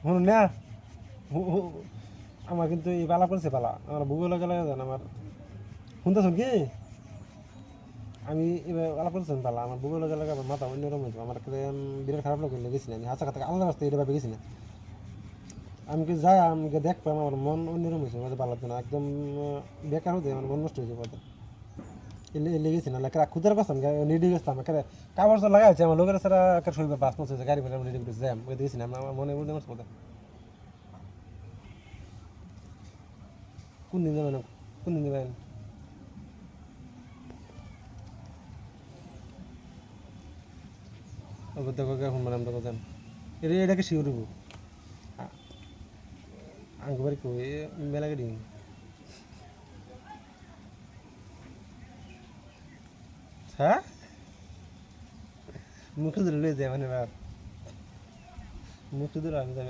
শুনুন না আমার কিন্তু এই পালা করছে পালা আমার বুকে লাগে লাগে জান আমার শুনতেছেন কি আমি এবার আলাপ করতেছেন পালা আমার বুকে লাগে লাগে আমার মাথা অন্যরকম হয়েছে আমার বিরাট খারাপ লোক গেছি না আমি হাসা খাতা আলাদা রাস্তায় এটা ভাবে গেছি না আমি কি যাই আমাকে দেখলাম আমার মন অন্যরকম হয়েছে আমাদের পালাতে না একদম বেকার হতে আমার মন নষ্ট হয়েছে পথে লেগেছি না খুদের করতাম রেডি করতাম কাপড় তো লাগাইছে আমার লোকের ছাড়া একটা শরীর বাস পৌঁছেছে গাড়ি ফেলে রেডি করেছে যাই আমি দেখেছি না আমার মনে বুঝতে পারছি পথে কোন দিন যাবেন কোন দিন যাবেন দেখো এখন মানে আমরা যান এটাকে শিওর হবো আঙ্গু বাড়ি কই মেলা গাড়ি হ্যাঁ মুখে ধরে লয়ে যায় মানে মুখে ধরে আমি যাই